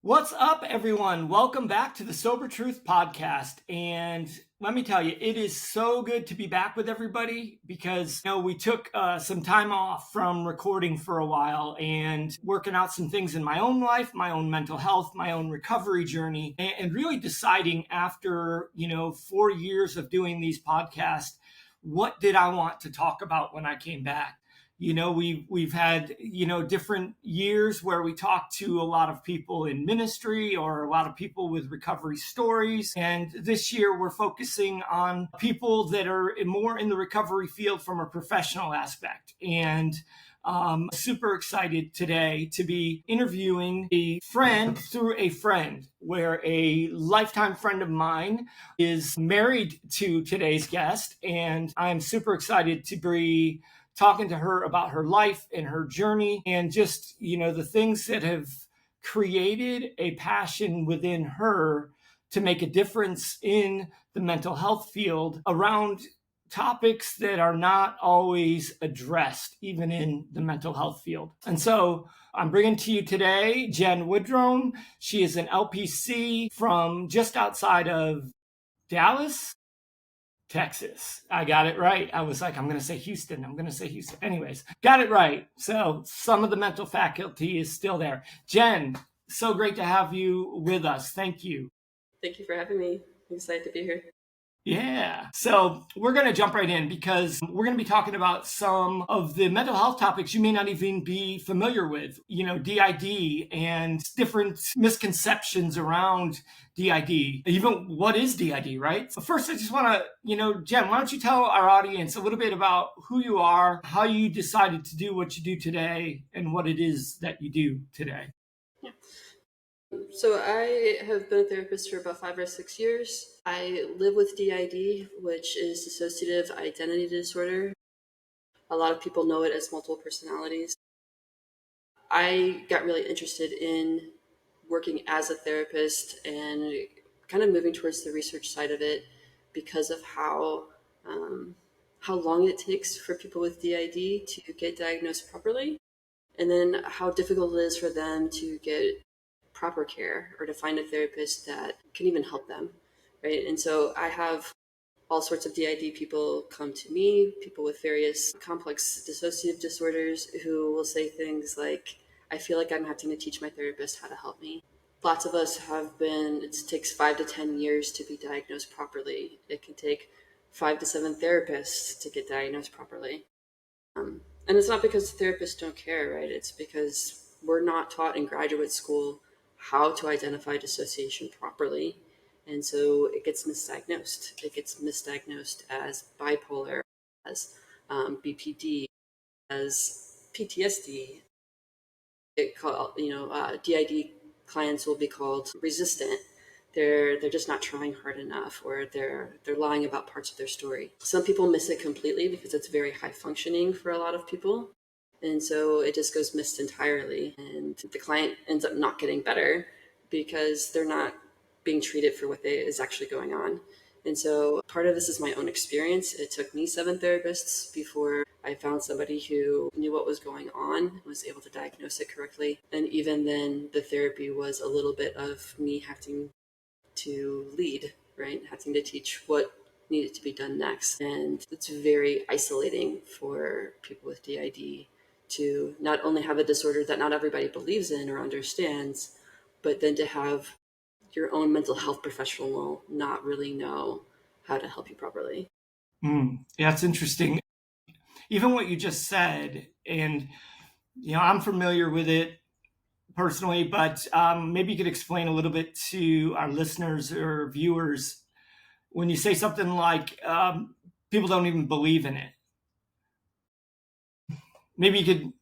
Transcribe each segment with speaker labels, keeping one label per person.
Speaker 1: What's up, everyone? Welcome back to the Sober Truth podcast. And let me tell you, it is so good to be back with everybody because we took some time off from recording for a while and working out some things in my own life, my own mental health, my own recovery journey, and really deciding after 4 years of doing these podcasts, what did I want to talk about when I came back. We've had different years where we talk to a lot of people in ministry or a lot of people with recovery stories, and this year we're focusing on people that are more in the recovery field from a professional aspect. And super excited today to be interviewing a friend through a friend, where a lifetime friend of mine is married to today's guest, and I'm super excited to be talking to her about her life and her journey and just, the things that have created a passion within her to make a difference in the mental health field around topics that are not always addressed, even in the mental health field. And so I'm bringing to you today Jen Woodrome. She is an LPC from just outside of Dallas, Texas. I got it right. I was like, I'm going to say Houston. Anyways, got it right. So some of the mental faculty is still there. Jen, so great to have you with us. Thank you.
Speaker 2: Thank you for having me. I'm excited to be here.
Speaker 1: Yeah. So we're going to jump right in because we're going to be talking about some of the mental health topics you may not even be familiar with, DID and different misconceptions around DID, even what is DID, right? So first, I just want to, Jen, why don't you tell our audience a little bit about who you are, how you decided to do what you do today, and what it is that you do today.
Speaker 2: Yeah. So I have been a therapist for about 5 or 6 years. I live with DID, which is dissociative identity disorder. A lot of people know it as multiple personalities. I got really interested in working as a therapist and kind of moving towards the research side of it because of how long it takes for people with DID to get diagnosed properly, and then how difficult it is for them to get proper care or to find a therapist that can even help them, right? And so I have all sorts of DID people come to me, people with various complex dissociative disorders who will say things like, I feel like I'm having to teach my therapist how to help me. Lots of us it takes 5 to 10 years to be diagnosed properly. It can take 5 to 7 therapists to get diagnosed properly. And it's not because therapists don't care, right? It's because we're not taught in graduate school how to identify dissociation properly. And so it gets misdiagnosed. It gets misdiagnosed as bipolar, as BPD, as PTSD. DID clients will be called resistant. They're just not trying hard enough, or they're lying about parts of their story. Some people miss it completely because it's very high functioning for a lot of people. And so it just goes missed entirely. And the client ends up not getting better because they're not being treated for what is actually going on. And so part of this is my own experience. It took me 7 therapists before I found somebody who knew what was going on, was able to diagnose it correctly. And even then, the therapy was a little bit of me having to lead, right? Having to teach what needed to be done next. And it's very isolating for people with DID to not only have a disorder that not everybody believes in or understands, but then to have your own mental health professional not really know how to help you properly.
Speaker 1: Yeah, it's interesting. Even what you just said, and I'm familiar with it personally, but maybe you could explain a little bit to our listeners or viewers when you say something like people don't even believe in it. Maybe you could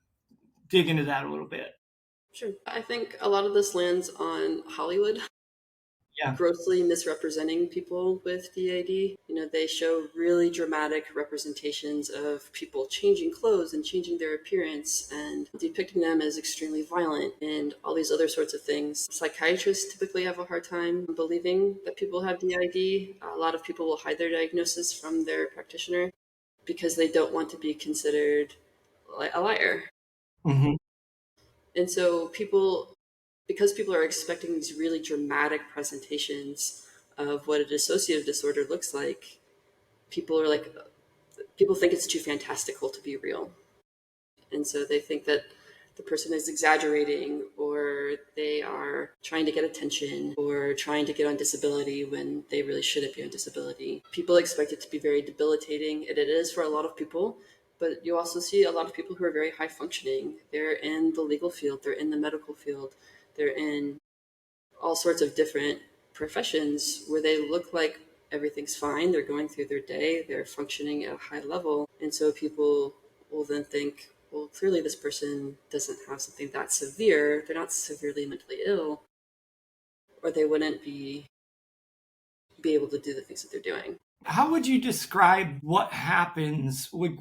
Speaker 1: dig into that a little bit.
Speaker 2: Sure. I think a lot of this lands on Hollywood
Speaker 1: Yeah.
Speaker 2: grossly misrepresenting people with DID. They show really dramatic representations of people changing clothes and changing their appearance and depicting them as extremely violent and all these other sorts of things. Psychiatrists typically have a hard time believing that people have DID. A lot of people will hide their diagnosis from their practitioner because they don't want to be considered a liar.
Speaker 1: Mm-hmm.
Speaker 2: And so people because people are expecting these really dramatic presentations of what a dissociative disorder looks like, people are like, people think it's too fantastical to be real. And so they think that the person is exaggerating, or they are trying to get attention, or trying to get on disability when they really shouldn't be on disability. People expect it to be very debilitating, and it is for a lot of people. But you also see a lot of people who are very high functioning. They're in the legal field, they're in the medical field, they're in all sorts of different professions where they look like everything's fine. They're going through their day, they're functioning at a high level. And so people will then think, well, clearly this person doesn't have something that severe. They're not severely mentally ill, or they wouldn't be able to do the things that they're doing.
Speaker 1: How would you describe what happens with,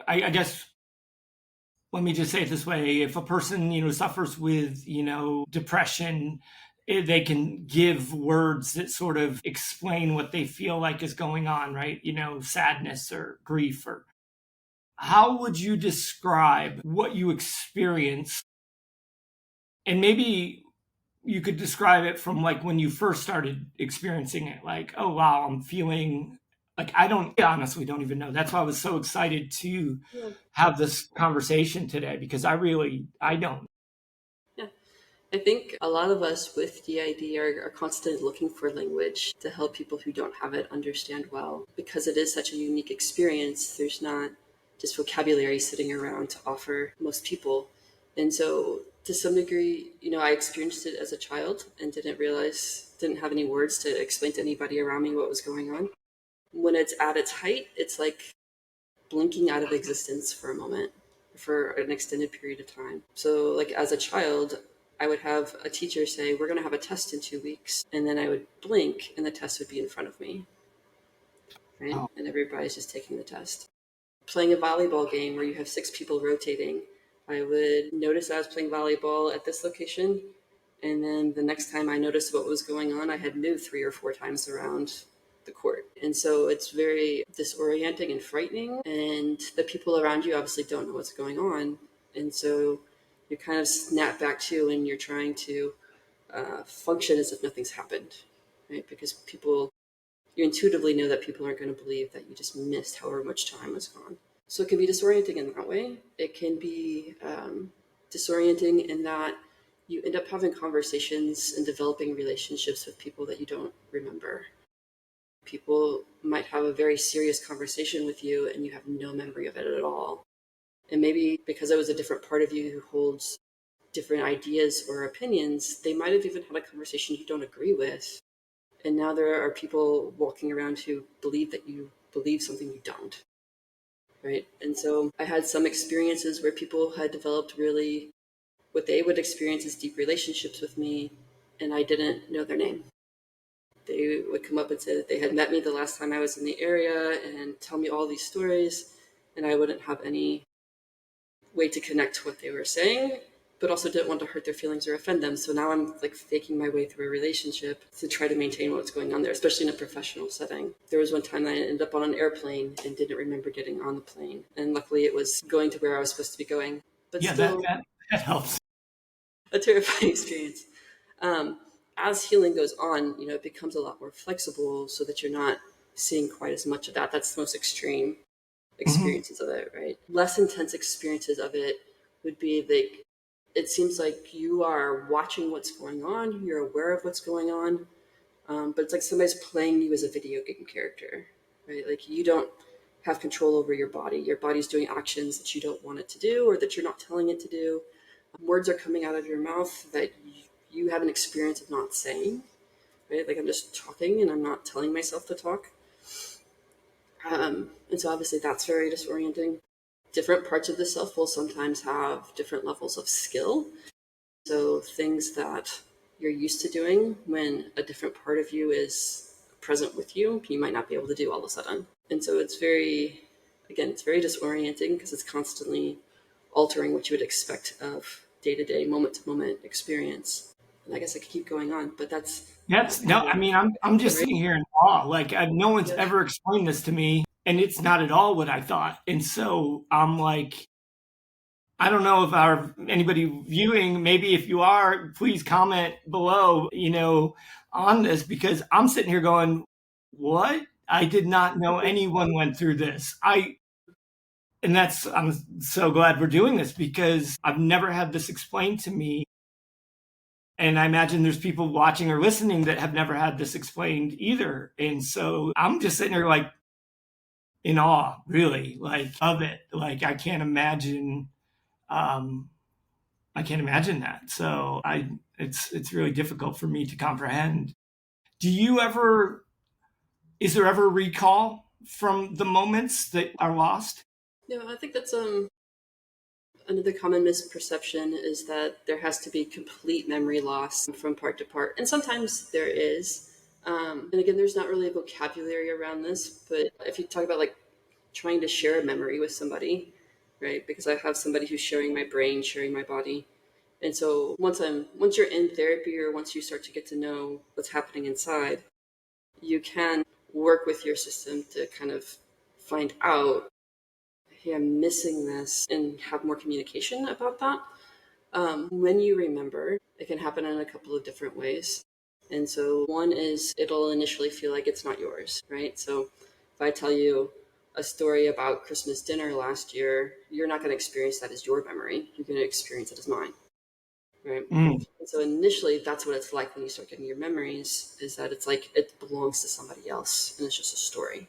Speaker 1: I guess, let me just say it this way. If a person, suffers with, depression, they can give words that sort of explain what they feel like is going on, right? Sadness or grief. Or how would you describe what you experience? And maybe you could describe it from like when you first started experiencing it, like, oh wow, I'm feeling like I honestly don't even know. That's why I was so excited to
Speaker 2: Yeah.
Speaker 1: have this conversation today, because I don't.
Speaker 2: Yeah. I think a lot of us with DID are constantly looking for language to help people who don't have it understand well. Because it is such a unique experience, there's not just vocabulary sitting around to offer most people. And so, to some degree, I experienced it as a child and didn't have any words to explain to anybody around me what was going on. When it's at its height, it's like blinking out of existence for a moment, for an extended period of time. So, like as a child, I would have a teacher say, we're going to have a test in 2 weeks. And then I would blink and the test would be in front of me. Right.
Speaker 1: Oh.
Speaker 2: And everybody's just taking the test. Playing a volleyball game where you have 6 people rotating, I would notice I was playing volleyball at this location. And then the next time I noticed what was going on, I had moved 3 or 4 times around the court. And so it's very disorienting and frightening. And the people around you obviously don't know what's going on. And so you kind of snap back to, and you're trying to function as if nothing's happened, right? Because you intuitively know that people aren't going to believe that you just missed however much time was gone. So it can be disorienting in that way. It can be disorienting in that you end up having conversations and developing relationships with people that you don't remember. People might have a very serious conversation with you and you have no memory of it at all. And maybe because it was a different part of you who holds different ideas or opinions, they might have even had a conversation you don't agree with. And now there are people walking around who believe that you believe something you don't. Right. And so I had some experiences where people had developed really what they would experience as deep relationships with me, and I didn't know their name. They would come up and say that they had met me the last time I was in the area and tell me all these stories, and I wouldn't have any way to connect what they were saying, but also didn't want to hurt their feelings or offend them. So now I'm like faking my way through a relationship to try to maintain what's going on there, especially in a professional setting. There was one time that I ended up on an airplane and didn't remember getting on the plane. And luckily it was going to where I was supposed to be going. But
Speaker 1: Yeah,
Speaker 2: still,
Speaker 1: that helps.
Speaker 2: a terrifying experience. As healing goes on, it becomes a lot more flexible so that you're not seeing quite as much of that. That's the most extreme experiences of it, right? Less intense experiences of it would be like, it seems like you are watching what's going on, you're aware of what's going on, but it's like somebody's playing you as a video game character, right? Like you don't have control over your body. Your body's doing actions that you don't want it to do or that you're not telling it to do. Words are coming out of your mouth that you have an experience of not saying, right? Like I'm just talking and I'm not telling myself to talk. And so obviously that's very disorienting. Different parts of the self will sometimes have different levels of skill. So things that you're used to doing when a different part of you is present with you, you might not be able to do all of a sudden. And so it's very disorienting because it's constantly altering what you would expect of day-to-day, moment-to-moment experience. And I guess I could keep going on, but that's
Speaker 1: No, I mean, I'm just sitting here in awe. Like, no one's ever explained this to me, and it's not at all what I thought. And so I'm like, I don't know if anybody viewing, maybe if you are, please comment below, on this, because I'm sitting here going, what? I did not know anyone went through this. I'm so glad we're doing this because I've never had this explained to me. And I imagine there's people watching or listening that have never had this explained either. And so I'm just sitting here like in awe, really, like of it. Like um, I can't imagine that. So it's really difficult for me to comprehend. Do you ever, is there ever recall from the moments that are lost?
Speaker 2: Yeah, I think that's another common misperception is that there has to be complete memory loss from part to part, and sometimes there is. And again, there's not really a vocabulary around this, but if you talk about like trying to share a memory with somebody, right? Because I have somebody who's sharing my brain, sharing my body. And so once you're in therapy or once you start to get to know what's happening inside, you can work with your system to kind of find out, hey, I'm missing this, and have more communication about that. When you remember, it can happen in a couple of different ways. And so one is it'll initially feel like it's not yours, right? So if I tell you a story about Christmas dinner last year, you're not going to experience that as your memory. You're going to experience it as mine, right?
Speaker 1: Mm,
Speaker 2: And so initially, that's what it's like when you start getting your memories, is that it's like it belongs to somebody else and it's just a story.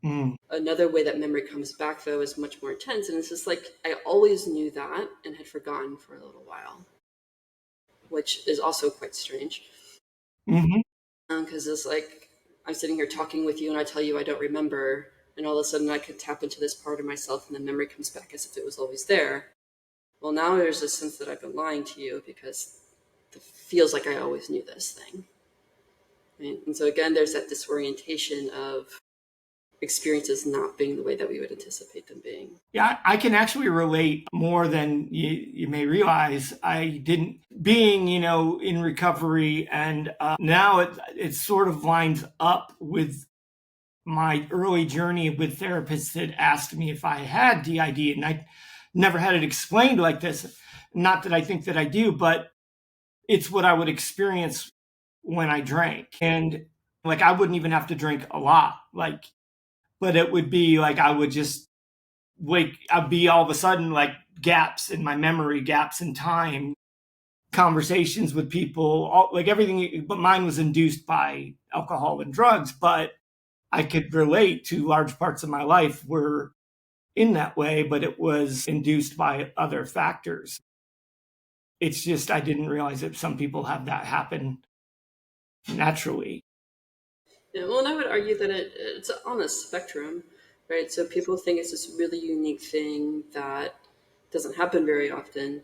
Speaker 1: mm,
Speaker 2: Another way that memory comes back, though, is much more intense. And it's just like, I always knew that and had forgotten for a little while, which is also quite strange.
Speaker 1: hmm
Speaker 2: Because it's like, I'm sitting here talking with you and I tell you I don't remember. And all of a sudden I could tap into this part of myself and the memory comes back as if it was always there. Well, now there's a sense that I've been lying to you because it feels like I always knew this thing. Right? And so again, there's that disorientation of experiences not being the way that we would anticipate them being.
Speaker 1: Yeah, I can actually relate more than you may realize. I didn't, being, in recovery, and now it sort of lines up with my early journey with therapists that asked me if I had DID, and I never had it explained like this. Not that I think that I do, but it's what I would experience when I drank. And like I wouldn't even have to drink a lot, like, but it would be like I would just I'd be all of a sudden like gaps in my memory, gaps in time, conversations with people, like everything, but mine was induced by alcohol and drugs. But I could relate to large parts of my life were in that way, but it was induced by other factors. It's just, I didn't realize that some people have that happen naturally.
Speaker 2: Yeah, well, and I would argue that it's on a spectrum, right? So people think it's this really unique thing that doesn't happen very often.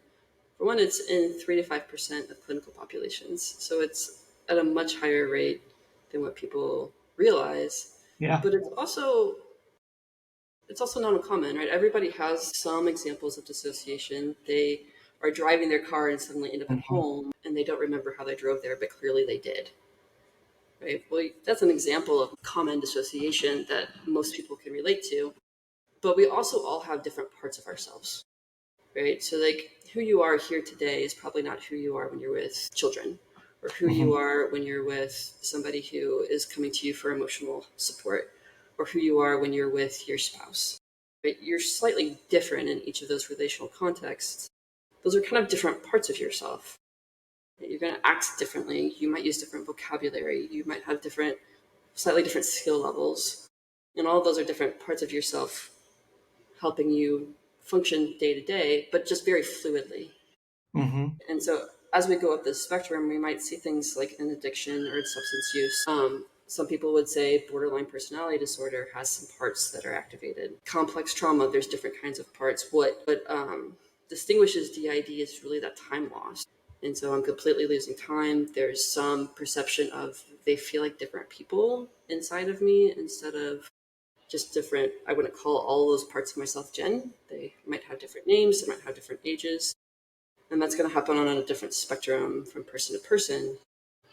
Speaker 2: For one, it's in 3 to 5% of clinical populations, so it's at a much higher rate than what people realize.
Speaker 1: Yeah.
Speaker 2: But it's also not uncommon, right? Everybody has some examples of dissociation. They are driving their car and suddenly end up at
Speaker 1: Mhm.
Speaker 2: home, and they don't remember how they drove there, but clearly they did. Right? Well, that's an example of common dissociation that most people can relate to. But we also all have different parts of ourselves, right? So, like, who you are here today is probably not who you are when you're with children, or who you
Speaker 1: Mhm.
Speaker 2: are when you're with somebody who is coming to you for emotional support, or who you are when you're with your spouse. Right? You're slightly different in each of those relational contexts. Those are kind of different parts of yourself. You're going to act differently. You might use different vocabulary. You might have slightly different skill levels. And all of those are different parts of yourself helping you function day to day, but just very fluidly.
Speaker 1: Mhm.
Speaker 2: And so as we go up this spectrum, we might see things like an addiction or substance use. Some people would say borderline personality disorder has some parts that are activated. Complex trauma, there's different kinds of parts. What distinguishes DID is really that time loss. And so I'm completely losing time. There's some perception of they feel like different people inside of me instead of just different. I wouldn't call all those parts of myself Jen. They might have different names, they might have different ages. And that's going to happen on a different spectrum from person to person.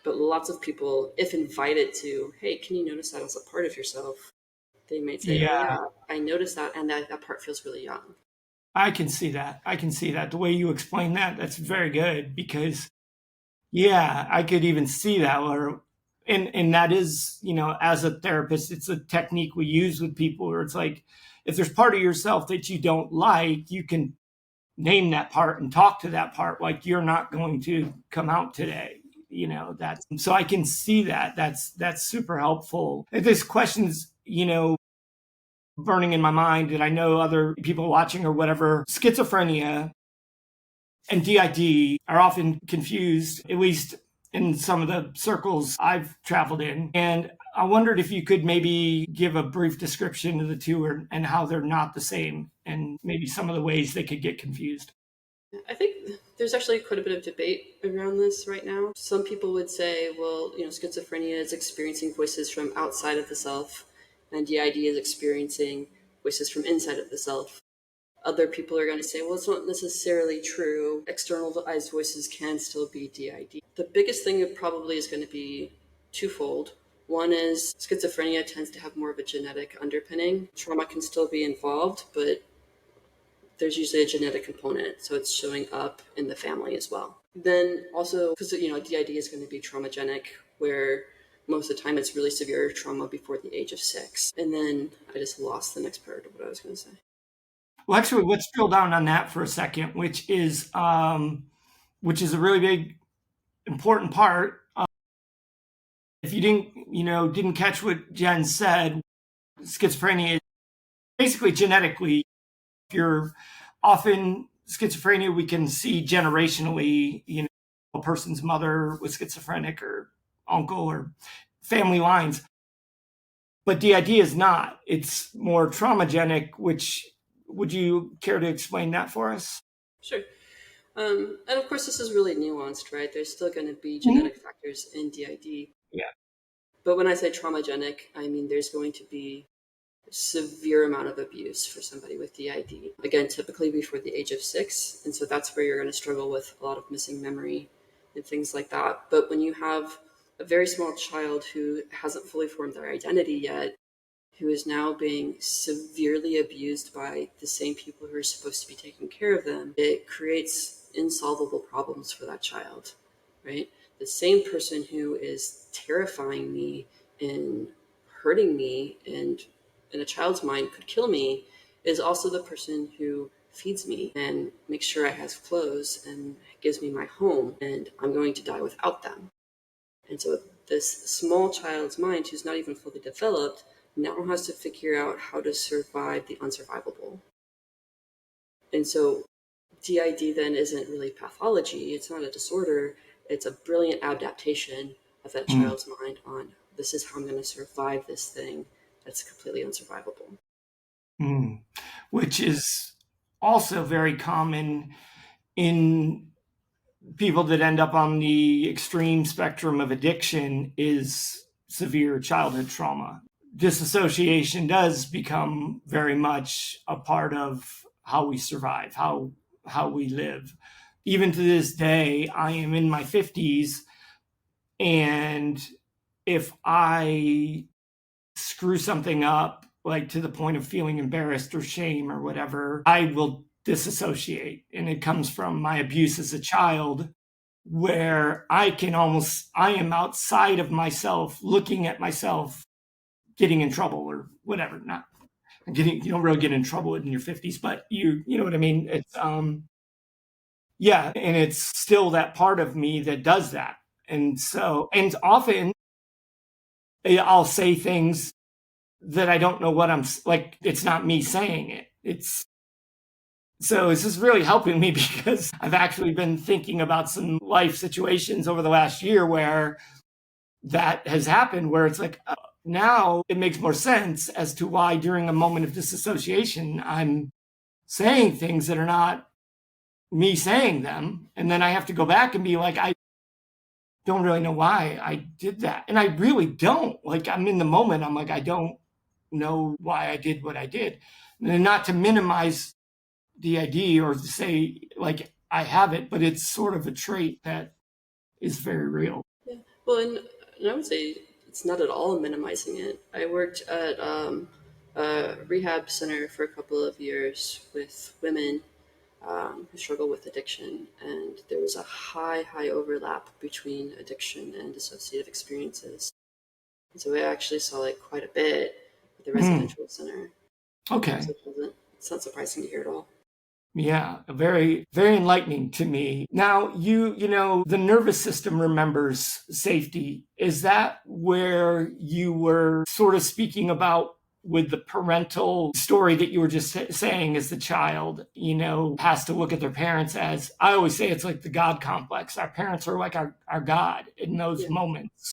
Speaker 2: But lots of people, if invited to, hey, can you notice that as a part of yourself? They might say, oh,
Speaker 1: Yeah.
Speaker 2: yeah, I noticed that. And that part feels really young.
Speaker 1: I can see that. I can see that. The way you explain that, that's very good because yeah, I could even see that or and that is, as a therapist, it's a technique we use with people where it's like if there's part of yourself that you don't like, you can name that part and talk to that part like you're not going to come out today. That so I can see that. That's super helpful. This question's, burning in my mind that I know other people watching or whatever. Schizophrenia and DID are often confused, at least in some of the circles I've traveled in. And I wondered if you could maybe give a brief description of the two and how they're not the same and maybe some of the ways they could get confused.
Speaker 2: I think there's actually quite a bit of debate around this right now. Some people would say, well, schizophrenia is experiencing voices from outside of the self, and DID is experiencing voices from inside of the self. Other people are going to say, well, it's not necessarily true. Externalized voices can still be DID. The biggest thing probably is going to be twofold. One is schizophrenia tends to have more of a genetic underpinning. Trauma can still be involved, but there's usually a genetic component, so it's showing up in the family as well. Then also, because DID is going to be traumagenic, where most of the time it's really severe trauma before the age of 6. And then I just lost the next part of what I was going to say.
Speaker 1: Well, actually, let's drill down on that for a second, which is a really big, important part. If you didn't catch what Jen said, schizophrenia is basically genetically. If you're often schizophrenia, we can see generationally, a person's mother was schizophrenic or uncle or family lines. But DID is not. It's more traumagenic, which would you care to explain that for us?
Speaker 2: Sure. And of course, this is really nuanced, right? There's still going to be genetic factors in DID.
Speaker 1: Yeah.
Speaker 2: But when I say traumagenic, I mean there's going to be a severe amount of abuse for somebody with DID. Again, typically before the age of 6. And so that's where you're going to struggle with a lot of missing memory and things like that. But when you have a very small child who hasn't fully formed their identity yet, who is now being severely abused by the same people who are supposed to be taking care of them, it creates insolvable problems for that child, right? The same person who is terrifying me and hurting me and in a child's mind could kill me is also the person who feeds me and makes sure I have clothes and gives me my home, and I'm going to die without them. And so this small child's mind, who's not even fully developed, now has to figure out how to survive the unsurvivable. And so DID then isn't really pathology. It's not a disorder. It's a brilliant adaptation of that child's mind on, this is how I'm going to survive this thing that's completely unsurvivable.
Speaker 1: Which is also very common in people that end up on the extreme spectrum of addiction is severe childhood trauma. Disassociation does become very much a part of how we survive, how we live. Even to this day, I am in my 50s, and if I screw something up, like to the point of feeling embarrassed or shame or whatever, I will disassociate. And it comes from my abuse as a child, where I am outside of myself, looking at myself, getting in trouble or whatever. Not getting, you don't really get in trouble in your 50s, but you know what I mean? It's, yeah. And it's still that part of me that does that. And so, and often I'll say things that I don't know what I'm like. It's not me saying it. So this is really helping me because I've actually been thinking about some life situations over the last year where that has happened, where it's like, now it makes more sense as to why during a moment of disassociation, I'm saying things that are not me saying them. And then I have to go back and be like, I don't really know why I did that. And I really don't. Like, I'm in the moment. I'm like, I don't know why I did what I did. And not to minimize DID or to say like I have it, but it's sort of a trait that is very real.
Speaker 2: Yeah. Well, and I would say it's not at all minimizing it. I worked at a rehab center for a couple of years with women who struggle with addiction, and there was a high overlap between addiction and dissociative experiences. And so I actually saw like quite a bit at the residential center.
Speaker 1: Okay.
Speaker 2: So it's not surprising to hear at all.
Speaker 1: Yeah, very, very enlightening to me. Now, the nervous system remembers safety. Is that where you were sort of speaking about with the parental story that you were just saying as the child, has to look at their parents as, I always say it's like the God complex. Our parents are like our God in those
Speaker 2: Yeah.
Speaker 1: moments.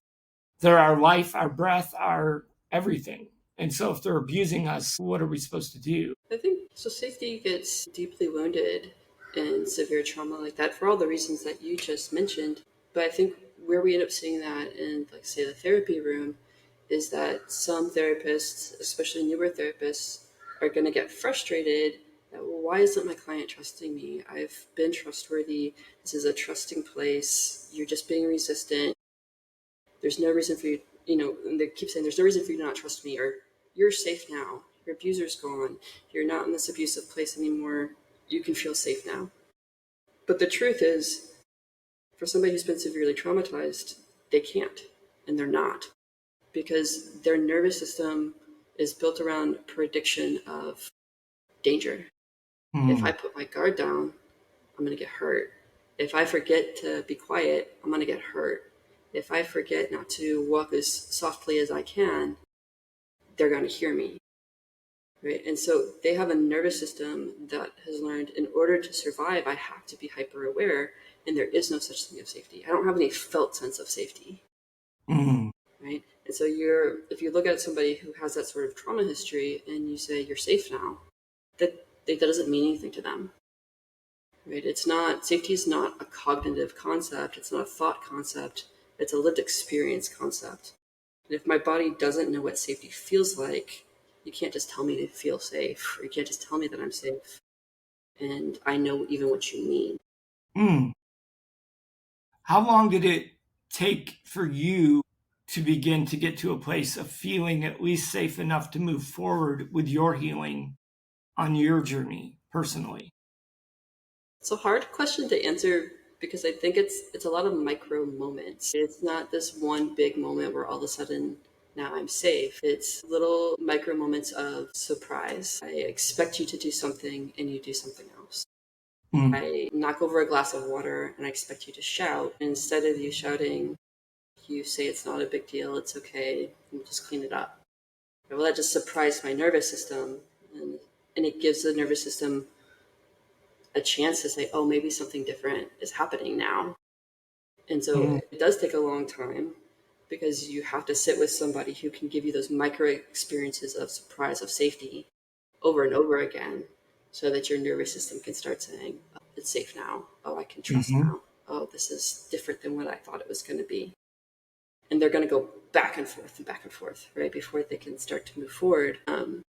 Speaker 1: They're our life, our breath, our everything. And so if they're abusing us, what are we supposed to do?
Speaker 2: I think so. Safety gets deeply wounded in severe trauma like that for all the reasons that you just mentioned. But I think where we end up seeing that in, like, say, the therapy room is that some therapists, especially newer therapists, are going to get frustrated that, well, why isn't my client trusting me? I've been trustworthy. This is a trusting place. You're just being resistant. There's no reason for you, and they keep saying there's no reason for you to not trust me, or you're safe now. Your abuser's gone. You're not in this abusive place anymore. You can feel safe now. But the truth is, for somebody who's been severely traumatized, they can't, and they're not, because their nervous system is built around prediction of danger. If I put my guard down, I'm going to get hurt. If I forget to be quiet, I'm going to get hurt. If I forget not to walk as softly as I can, they're going to hear me. Right? And so they have a nervous system that has learned, in order to survive, I have to be hyper aware, and there is no such thing as safety. I don't have any felt sense of safety. Right? And so if you look at somebody who has that sort of trauma history and you say you're safe now, that doesn't mean anything to them. Right? Safety is not a cognitive concept. It's not a thought concept. It's a lived experience concept. And if my body doesn't know what safety feels like, you can't just tell me to feel safe, or you can't just tell me that I'm safe. And I know even what you mean.
Speaker 1: How long did it take for you to begin to get to a place of feeling at least safe enough to move forward with your healing on your journey personally?
Speaker 2: It's a hard question to answer because I think it's a lot of micro moments. It's not this one big moment where all of a sudden now I'm safe. It's little micro moments of surprise. I expect you to do something and you do something else. I knock over a glass of water and I expect you to shout. Instead of you shouting, you say it's not a big deal, it's okay, and just clean it up. Well, that just surprised my nervous system, and it gives the nervous system a chance to say, oh, maybe something different is happening now. And so it does take a long time, because you have to sit with somebody who can give you those micro experiences of surprise, of safety, over and over again, so that your nervous system can start saying, oh, it's safe now. Oh, I can trust now. Oh, this is different than what I thought it was going to be. And they're going to go back and forth, right, before they can start to move forward. And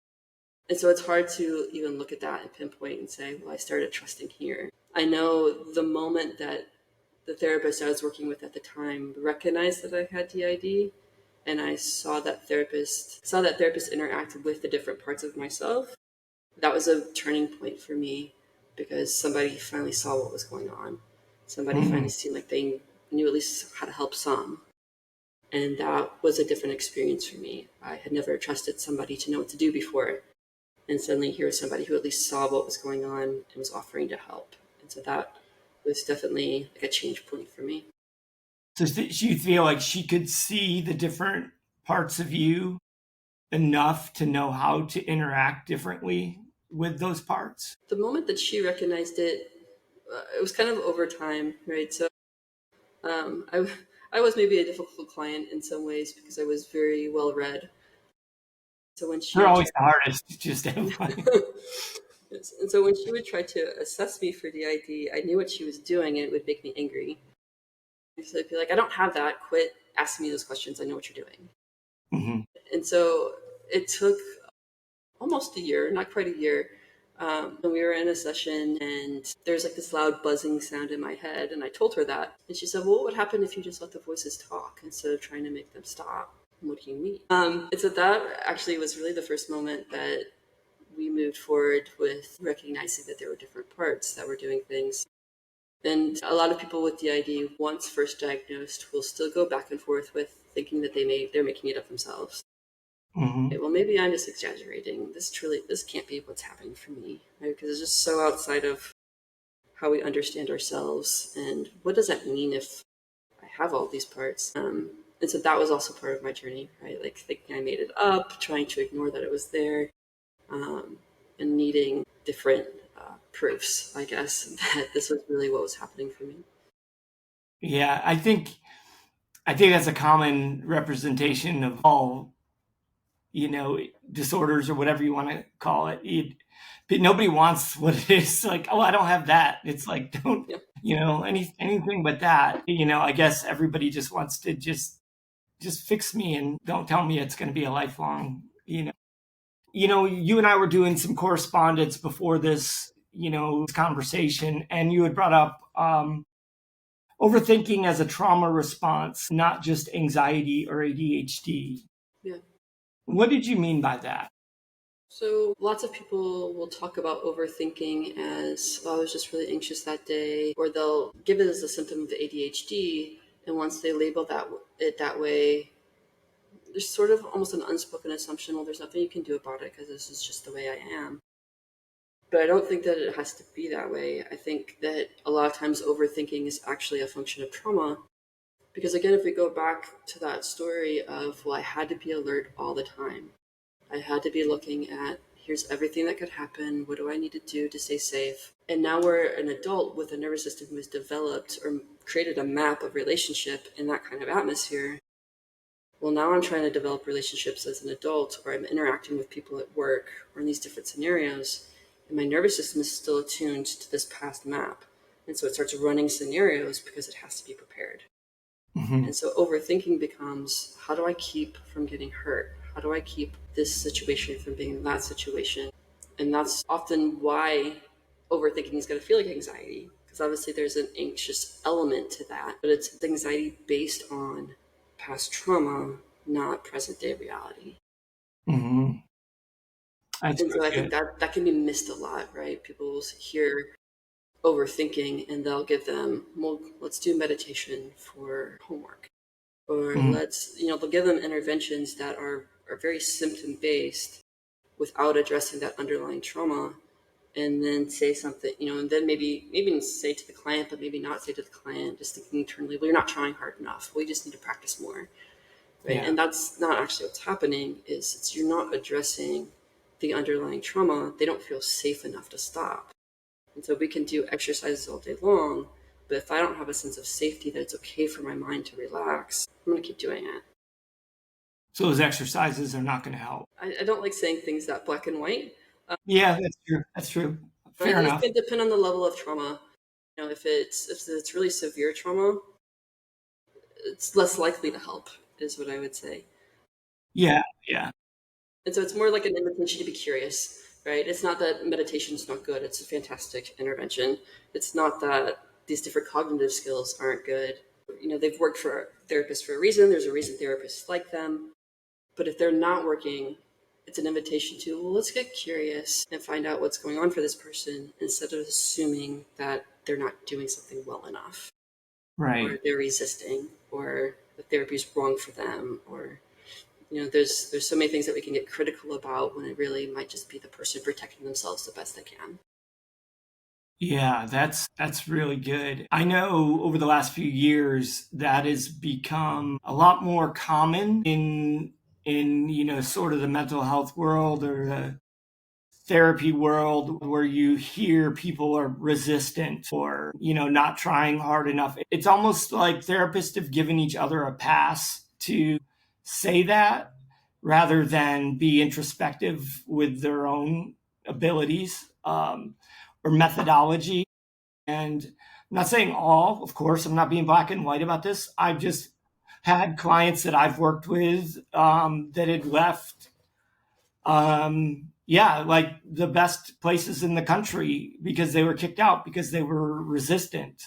Speaker 2: so it's hard to even look at that and pinpoint and say, well, I started trusting here. I know the moment that the therapist I was working with at the time recognized that I had DID, and I saw that therapist interact with the different parts of myself. That was a turning point for me, because somebody finally saw what was going on. Somebody finally seemed like they knew at least how to help some. And that was a different experience for me. I had never trusted somebody to know what to do before. And suddenly here was somebody who at least saw what was going on and was offering to help. And so that was definitely like a change point for me.
Speaker 1: So do you feel like she could see the different parts of you enough to know how to interact differently with those parts?
Speaker 2: The moment that she recognized it, it was kind of over time, right? So I was maybe a difficult client in some ways because I was very well read. So when she
Speaker 1: They're
Speaker 2: would
Speaker 1: always the hardest, just everybody.
Speaker 2: yes. And so when she would try to assess me for DID, I knew what she was doing, and it would make me angry. So I'd be like, I don't have that. Quit asking me those questions. I know what you're doing. And so it took almost a year, not quite a year. And we were in a session, and there's like this loud buzzing sound in my head. And I told her that. And she said, well, what would happen if you just let the voices talk instead of trying to make them stop? What do you mean? And so that actually was really the first moment that we moved forward with recognizing that there were different parts that were doing things. And a lot of people with DID, once first diagnosed, will still go back and forth with thinking that they're making it up themselves.
Speaker 1: Mm-hmm.
Speaker 2: Okay, well, maybe I'm just exaggerating. This can't be what's happening for me, right? Because it's just so outside of how we understand ourselves. And what does that mean if I have all these parts? And so that was also part of my journey, right? Like thinking I made it up, trying to ignore that it was there, and needing different proofs, I guess, that this was really what was happening for me.
Speaker 1: Yeah, I think that's a common representation of all, you know, disorders or whatever you want to call it. But nobody wants what it is. Like, oh, I don't have that. It's like, don't,
Speaker 2: Yeah.
Speaker 1: you know, anything but that. You know, I guess everybody just wants to just fix me and don't tell me it's going to be a lifelong, you know. You know, you and I were doing some correspondence before this, you know, conversation, and you had brought up overthinking as a trauma response, not just anxiety or ADHD.
Speaker 2: Yeah.
Speaker 1: What did you mean by that?
Speaker 2: So lots of people will talk about overthinking as, oh, I was just really anxious that day, or they'll give it as a symptom of ADHD. And once they label it that way, there's sort of almost an unspoken assumption, well, there's nothing you can do about it because this is just the way I am. But I don't think that it has to be that way. I think that a lot of times overthinking is actually a function of trauma. Because again, if we go back to that story of, well, I had to be alert all the time. I had to be looking at, here's everything that could happen. What do I need to do to stay safe? And now we're an adult with a nervous system who has developed or created a map of relationship in that kind of atmosphere. Well, now I'm trying to develop relationships as an adult, or I'm interacting with people at work or in these different scenarios. And my nervous system is still attuned to this past map. And so it starts running scenarios because it has to be prepared.
Speaker 1: Mm-hmm.
Speaker 2: And so overthinking becomes, how do I keep from getting hurt? How do I keep this situation from being that situation? And that's often why overthinking is going to feel like anxiety, because obviously there's an anxious element to that, but it's anxiety based on past trauma, not present day reality.
Speaker 1: Mm-hmm. That's
Speaker 2: And so I
Speaker 1: really
Speaker 2: think
Speaker 1: good.
Speaker 2: that can be missed a lot, right? People will hear overthinking and they'll give them, well, let's do meditation for homework. Or
Speaker 1: Mm-hmm.
Speaker 2: they'll give them interventions that are very symptom based without addressing that underlying trauma, and then say something, and then maybe even say to the client, but maybe not say to the client, just thinking internally, well, you're not trying hard enough. We just need to practice more. Right.
Speaker 1: Yeah.
Speaker 2: And that's not actually what's happening, is you're not addressing the underlying trauma. They don't feel safe enough to stop. And so we can do exercises all day long, but if I don't have a sense of safety that it's okay for my mind to relax, I'm going to keep doing it.
Speaker 1: So those exercises are not going to help.
Speaker 2: I don't like saying things that black and white.
Speaker 1: Yeah, that's true. That's true.
Speaker 2: Right?
Speaker 1: Fair
Speaker 2: It's
Speaker 1: enough.
Speaker 2: going to depend on the level of trauma. If it's really severe trauma, it's less likely to help, is what I would say.
Speaker 1: Yeah, yeah.
Speaker 2: And so it's more like an invitation to be curious, right? It's not that meditation is not good. It's a fantastic intervention. It's not that these different cognitive skills aren't good. They've worked for therapists for a reason. There's a reason therapists like them. But if they're not working, it's an invitation to, well, let's get curious and find out what's going on for this person, instead of assuming that they're not doing something well enough, or
Speaker 1: Right.
Speaker 2: they're resisting, or the therapy is wrong for them, or there's so many things that we can get critical about when it really might just be the person protecting themselves the best they can.
Speaker 1: Yeah, that's really good. I know over the last few years that has become a lot more common in you know sort of the mental health world or the therapy world, where you hear people are resistant or you know not trying hard enough. It's almost like therapists have given each other a pass to say that rather than be introspective with their own abilities or methodology. And I'm not saying all, of course, I'm not being black and white about this. I've just had clients that I've worked with that had left, yeah, like the best places in the country because they were kicked out because they were resistant.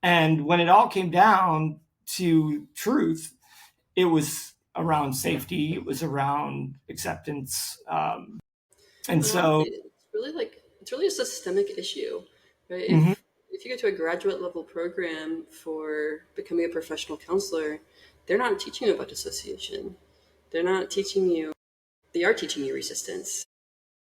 Speaker 1: And when it all came down to truth, it was around safety. It was around acceptance. And
Speaker 2: But
Speaker 1: so,
Speaker 2: honestly, it's really a systemic issue, right?
Speaker 1: mhm,
Speaker 2: If you go to a graduate level program for becoming a professional counselor, they're not teaching you about dissociation. They're not teaching you. They are teaching you resistance.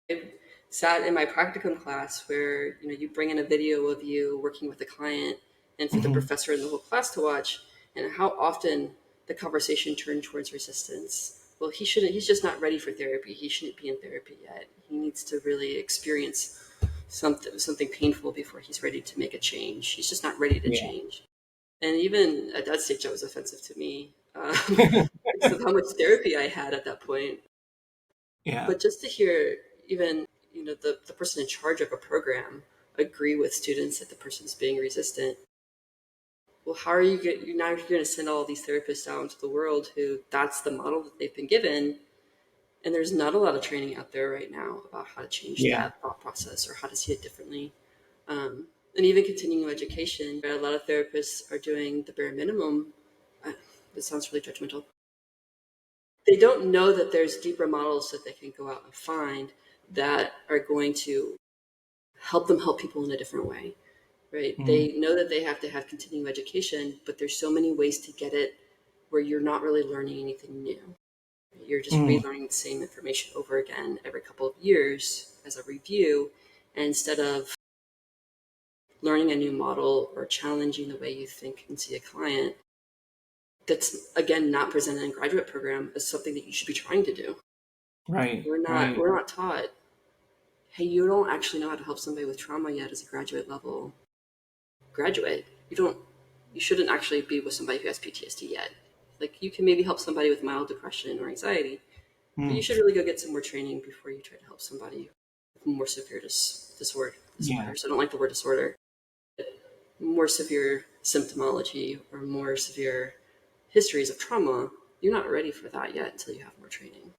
Speaker 2: I sat in my practicum class where you bring in a video of you working with a client and for the
Speaker 1: mhm,
Speaker 2: professor and the whole class to watch, and how often the conversation turned towards resistance. Well, he shouldn't. He's just not ready for therapy. He shouldn't be in therapy yet. He needs to really experience something painful before he's ready to make a change. He's just not ready to
Speaker 1: yeah.
Speaker 2: change. And even at that stage, that was offensive to me because of how much therapy I had at that point.
Speaker 1: Yeah.
Speaker 2: But just to hear even the person in charge of a program agree with students that the person's being resistant. Well, how are you now? You're going to send all these therapists out into the world who that's the model that they've been given, and there's not a lot of training out there right now about how to change
Speaker 1: Yeah.
Speaker 2: that thought process or how to see it differently. And even continuing education, where a lot of therapists are doing the bare minimum. This sounds really judgmental. They don't know that there's deeper models that they can go out and find that are going to help them help people in a different way, right?
Speaker 1: Mhm.
Speaker 2: They know that they have to have continuing education, but there's so many ways to get it where you're not really learning anything new. You're just
Speaker 1: Mm.
Speaker 2: relearning the same information over again every couple of years as a review, and instead of learning a new model or challenging the way you think and see a client, that's again not presented in a graduate program as something that you should be trying to do.
Speaker 1: Right.
Speaker 2: We're not
Speaker 1: Right.
Speaker 2: we're not taught, hey, you don't actually know how to help somebody with trauma yet as a graduate level graduate. You shouldn't actually be with somebody who has PTSD yet. Like you can maybe help somebody with mild depression or anxiety, but you
Speaker 1: Mm.
Speaker 2: should really go get some more training before you try to help somebody with more severe
Speaker 1: Yeah.
Speaker 2: disorders. I don't like the word disorder. More severe symptomology or more severe histories of trauma. You're not ready for that yet until you have more training.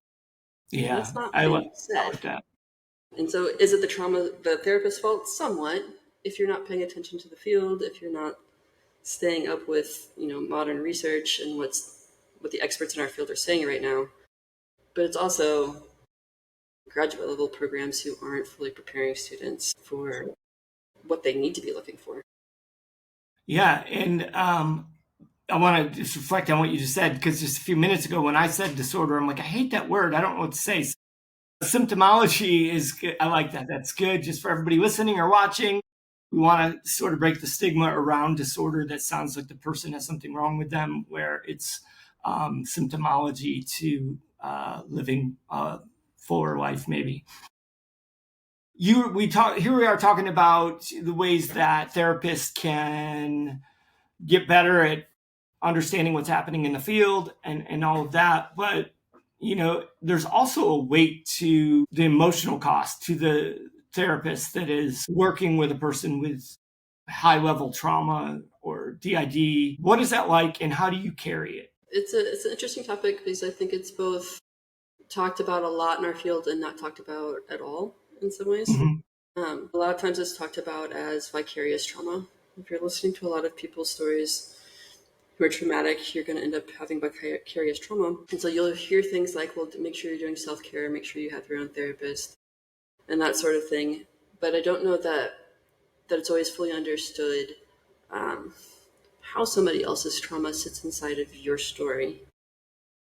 Speaker 2: And
Speaker 1: Yeah.
Speaker 2: that's not
Speaker 1: I like
Speaker 2: been said.
Speaker 1: that.
Speaker 2: And so is it the therapist's fault? Somewhat. If you're not paying attention to the field, if you're not staying up with modern research and what the experts in our field are saying right now. But it's also graduate level programs who aren't fully preparing students for what they need to be looking for.
Speaker 1: Yeah. And I want to just reflect on what you just said because just a few minutes ago when I said disorder, I'm like, I hate that word. I don't know what to say. Symptomology is good. I like that. That's good just for everybody listening or watching. We want to sort of break the stigma around disorder that sounds like the person has something wrong with them, where it's symptomology to living a fuller life, maybe. Here we are talking about the ways that therapists can get better at understanding what's happening in the field and all of that. But, there's also a weight to the emotional cost to the therapist that is working with a person with high level trauma or DID. What is that like and how do you carry it?
Speaker 2: It's an interesting topic because I think it's both talked about a lot in our field and not talked about at all in some ways.
Speaker 1: Mhm.
Speaker 2: A lot of times it's talked about as vicarious trauma. If you're listening to a lot of people's stories who are traumatic, you're going to end up having vicarious trauma. And so you'll hear things like, well, make sure you're doing self care, make sure you have your own therapist, and that sort of thing. But I don't know that it's always fully understood um, how somebody else's trauma sits inside of your story.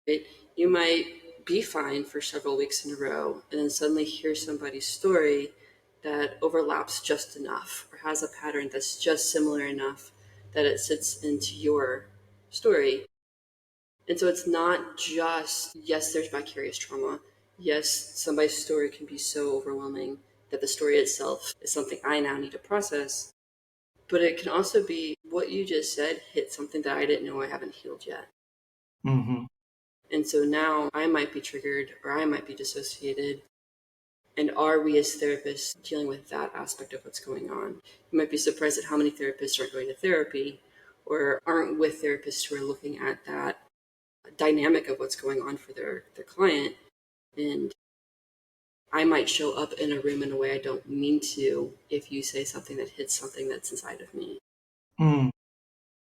Speaker 2: Right? You might be fine for several weeks in a row, and then suddenly hear somebody's story that overlaps just enough or has a pattern that's just similar enough that it sits into your story. And so it's not just, yes, there's vicarious trauma. Yes, somebody's story can be so overwhelming that the story itself is something I now need to process. But it can also be what you just said hit something that I didn't know I haven't healed yet.
Speaker 1: Mhm.
Speaker 2: And so now I might be triggered or I might be dissociated. And are we as therapists dealing with that aspect of what's going on? You might be surprised at how many therapists aren't going to therapy or aren't with therapists who are looking at that dynamic of what's going on for their client. And I might show up in a room in a way I don't mean to if you say something that hits something that's inside of me.
Speaker 1: Mm.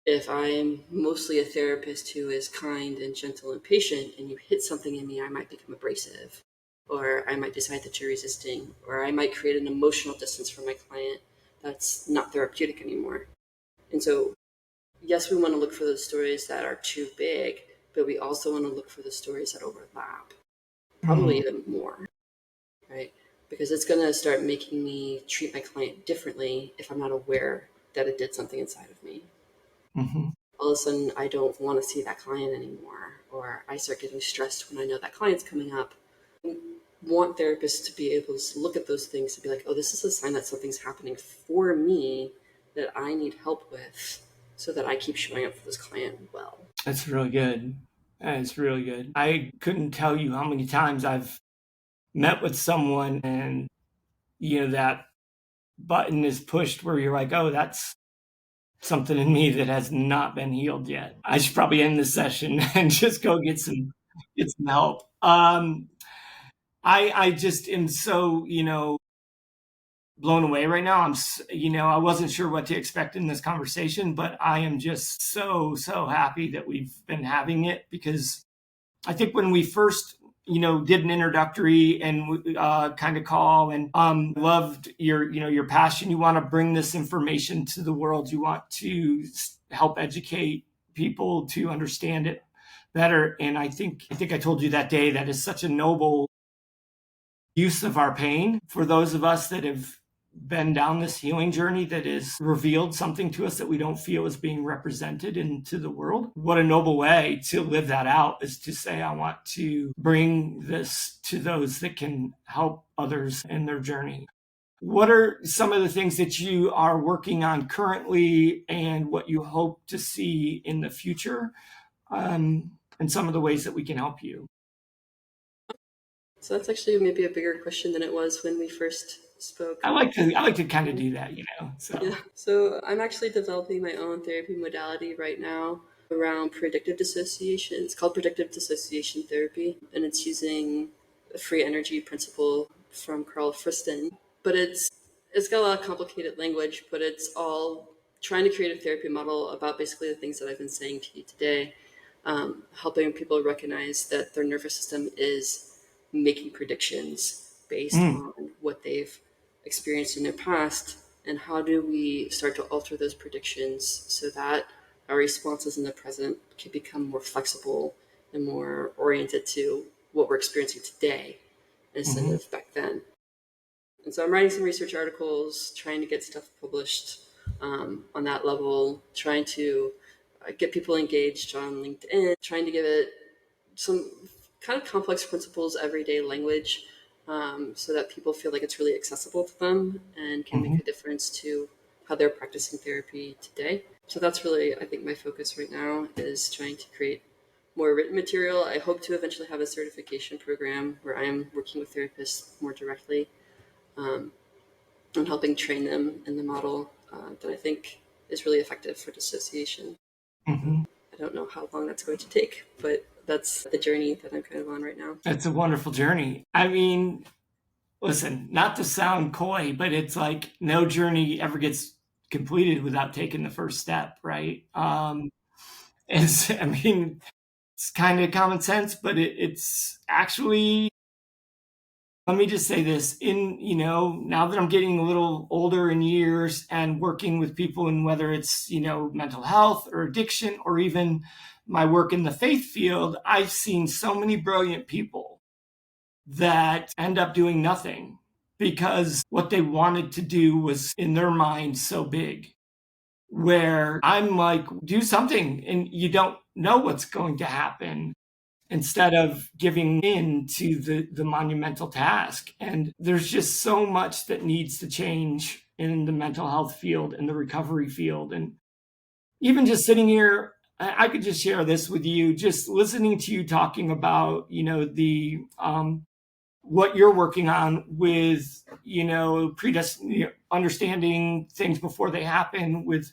Speaker 2: If I'm mostly a therapist who is kind and gentle and patient, and you hit something in me, I might become abrasive, or I might decide that you're resisting, or I might create an emotional distance from my client that's not therapeutic anymore. And so, yes, we want to look for those stories that are too big, but we also want to look for the stories that overlap, probably
Speaker 1: Mm,
Speaker 2: even more, right? Because it's going to start making me treat my client differently if I'm not aware that it did something inside of me.
Speaker 1: mhm.
Speaker 2: All of a sudden, I don't want to see that client anymore, or I start getting stressed when I know that client's coming up. I want therapists to be able to look at those things and be like, oh, this is a sign that something's happening for me that I need help with, so that I keep showing up for this client well.
Speaker 1: That's really good. That's really good. I couldn't tell you how many times I've met with someone and, that button is pushed where you're like, oh, that's something in me that has not been healed yet. I should probably end this session and just go get some help. I just am so, blown away right now. I wasn't sure what to expect in this conversation, but I am just so happy that we've been having it, because I think when we first, did an introductory and kind of call, and loved your passion. You want to bring this information to the world. You want to help educate people to understand it better. And I think I told you that day that is such a noble use of our pain for those of us that have been down this healing journey, that has revealed something to us that we don't feel is being represented into the world. What a noble way to live that out, is to say, I want to bring this to those that can help others in their journey. What are some of the things that you are working on currently, and what you hope to see in the future, and some of the ways that we can help you?
Speaker 2: So that's actually maybe a bigger question than it was when we first spoke.
Speaker 1: I like to kind of do that, so.
Speaker 2: Yeah. So I'm actually developing my own therapy modality right now around predictive dissociation. It's called predictive dissociation therapy, and it's using the free energy principle from Carl Friston. But it's got a lot of complicated language, but it's all trying to create a therapy model about basically the things that I've been saying to you today, helping people recognize that their nervous system is making predictions based
Speaker 1: Mm,
Speaker 2: on what they've experienced in their past, and how do we start to alter those predictions so that our responses in the present can become more flexible and more oriented to what we're experiencing today instead
Speaker 1: mhm,
Speaker 2: of back then. And so I'm writing some research articles, trying to get stuff published on that level, trying to get people engaged on LinkedIn, trying to give it some kind of complex principles, everyday language, so that people feel like it's really accessible to them and can make
Speaker 1: mhm.
Speaker 2: a difference to how they're practicing therapy today. So that's really, I think, my focus right now, is trying to create more written material. I hope to eventually have a certification program where I'm working with therapists more directly, um, and helping train them in the model that I think is really effective for dissociation.
Speaker 1: Mhm.
Speaker 2: I don't know how long that's going to take, but that's the journey that I'm kind of on right now.
Speaker 1: It's a wonderful journey. I mean, listen, not to sound coy, but it's like no journey ever gets completed without taking the first step, right? I mean, it's kind of common sense, but it's actually, let me just say this, now that I'm getting a little older in years and working with people, in whether it's, mental health or addiction, or even my work in the faith field, I've seen so many brilliant people that end up doing nothing because what they wanted to do was, in their mind, so big. Where I'm like, do something, and you don't know what's going to happen, instead of giving in to the monumental task. And there's just so much that needs to change in the mental health field and the recovery field. And even just sitting here, I could just share this with you, just listening to you talking about, the what you're working on with, understanding things before they happen, with,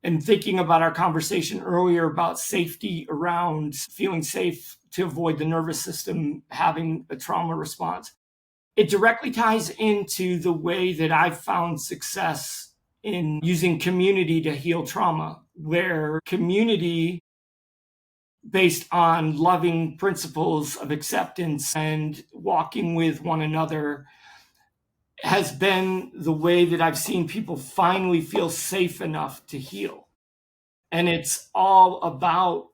Speaker 1: and thinking about our conversation earlier about safety, around feeling safe to avoid the nervous system having a trauma response. It directly ties into the way that I've found success in using community to heal trauma. where community based on loving principles of acceptance and walking with one another has been the way that I've seen people finally feel safe enough to heal. And it's all about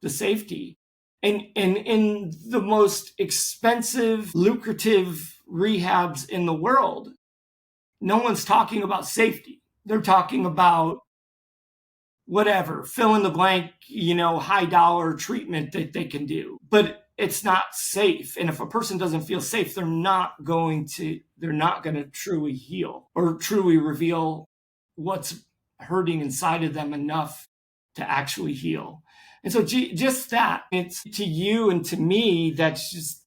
Speaker 1: the safety. And in the most expensive, lucrative rehabs in the world, no one's talking about safety. They're talking about whatever, fill in the blank, high dollar treatment that they can do. But it's not safe. And if a person doesn't feel safe, they're not going to truly heal or truly reveal what's hurting inside of them enough to actually heal. And so just that, it's to you and to me, that's just,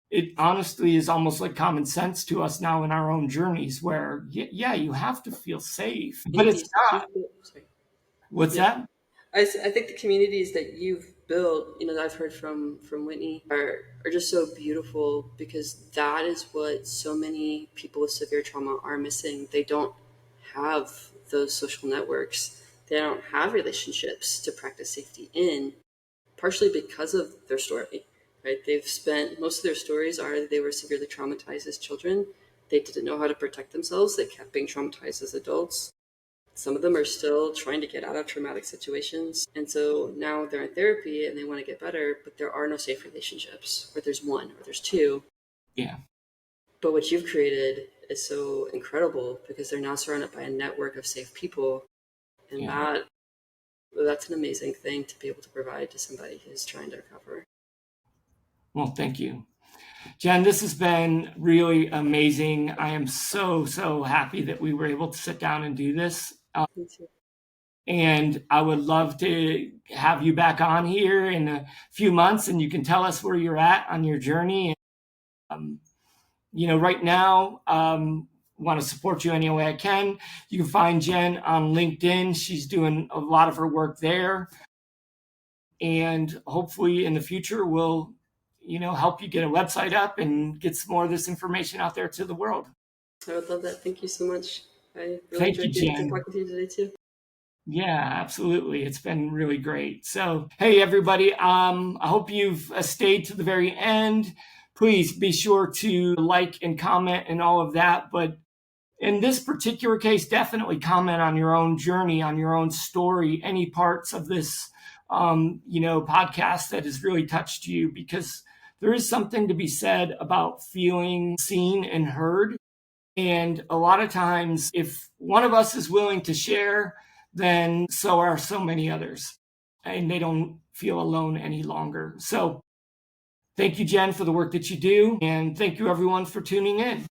Speaker 1: it honestly is almost like common sense to us now in our own journeys where, yeah, you have to feel safe, but it's not. What's that?
Speaker 2: I think the communities that you've built, that I've heard from Whitney are just so beautiful, because that is what so many people with severe trauma are missing. They don't have those social networks. They don't have relationships to practice safety in, partially because of their story, right? They've spent, most of their stories are they were severely traumatized as children. They didn't know how to protect themselves. They kept being traumatized as adults. Some of them are still trying to get out of traumatic situations. And so now they're in therapy and they want to get better, but there are no safe relationships, or there's one, or there's two.
Speaker 1: Yeah.
Speaker 2: But what you've created is so incredible, because they're now surrounded by a network of safe people. And that's an amazing thing to be able to provide to somebody who's trying to recover.
Speaker 1: Well, thank you. Jen, this has been really amazing. I am so, so happy that we were able to sit down and do this.
Speaker 2: Me too.
Speaker 1: And I would love to have you back on here in a few months, and you can tell us where you're at on your journey. Right now, want to support you any way I can. You can find Jen on LinkedIn. She's doing a lot of her work there. And hopefully in the future, we'll help you get a website up and get some more of this information out there to the world.
Speaker 2: I would love that. Thank you so much. I really
Speaker 1: Thank you,
Speaker 2: enjoyed getting to
Speaker 1: Jen.
Speaker 2: talk with you today too.
Speaker 1: Yeah, absolutely. It's been really great. So, hey, everybody, I hope you've stayed to the very end. Please be sure to like and comment and all of that. But in this particular case, definitely comment on your own journey, on your own story, any parts of this, podcast that has really touched you, because there is something to be said about feeling seen and heard. And a lot of times, if one of us is willing to share, then so are so many others, and they don't feel alone any longer. So thank you, Jen, for the work that you do. And thank you, everyone, for tuning in.